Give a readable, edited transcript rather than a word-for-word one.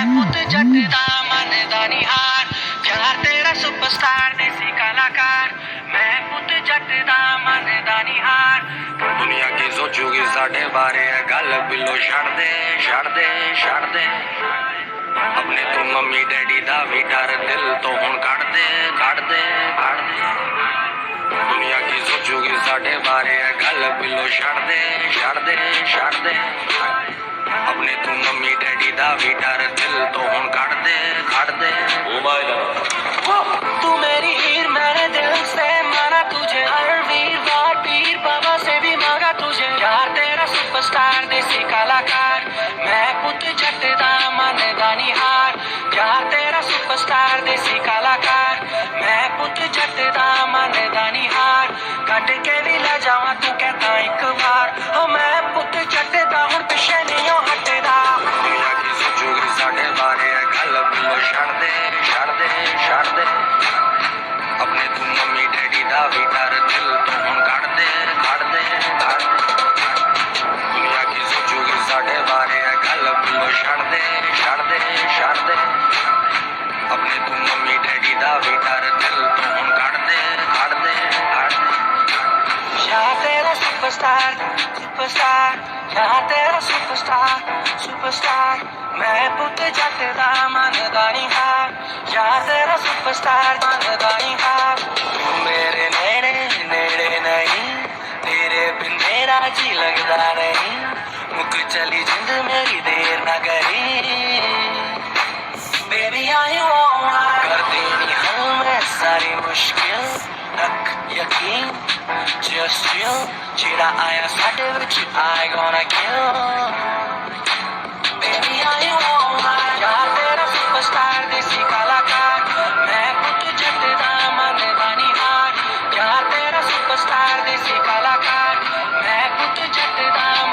मैं पुत जट दा मनदा नी हार प्यार तेरा सुपरस्टार देसी कलाकार मैं पुत जट दा मनदा नी हार दुनिया की सोचूगी साढ़े बारे है गल बिलो छड़ दे छड़ दे छड़ दे अपने तू मम्मी डैडी दा भी डर दिल तो हुण कढ़ दे कढ़ दे कढ़ दे दुनिया की सोचूगी साढ़े बारे है गल बिलो छड़ दे छड़ दे छड़ दे अपने तू मम्मी डैडी दा भी डर दिल तो हुण कढ़ दे कढ़ दे ओ माय गॉड तू मेरी हीर मैंने दिल से माना तुझे हर वीर वार पीर बाबा से भी मांगा तुझे यार तेरा सुपरस्टार देसी कलाकार मैं पुत जट दा मनदा नी हार यार तेरा सुपरस्टार देसी कलाकार मैं पुत जट दा मनदा नी हार कट के भी ले जावां तू कहता एक बार हो मैं पुत जट दा हुण पिछे नहीं हटदा दुनिया की सोचूगी साढ़े बारे है गल बिलो छड़ दे छड़ दे छड़ दे अपने तू मम्मी डैडी दा भी डर दिल तो हुण कढ़ दे कढ़ दे कढ़ दे दुनिया की सोचूगी साढ़े बारे है गल बिलो छड़ दे छड़ दे छड़ दे अपने तू मम्मी डैडी दा भी डर दिल तो हुण कढ़ दे कढ़ दे कढ़ दे यार तेरा सुपरस्टार सुपरस्टार यार तेरा सुपरस्टार सुपरस्टार मैं पुत जट दा मनदा नी हार यार तेरा सुपरस्टार मनदा नी हार तू मेरे नेड़े नेड़े नहीं तेरे बिन मेरा जी लगदा नहीं मुक चली जिंद मेरी देर ना करी बेबी आई वांट कर देनी हल में सारी मुश्किल रख यकीन just chill जेड़ा आया साडे विच I gonna kill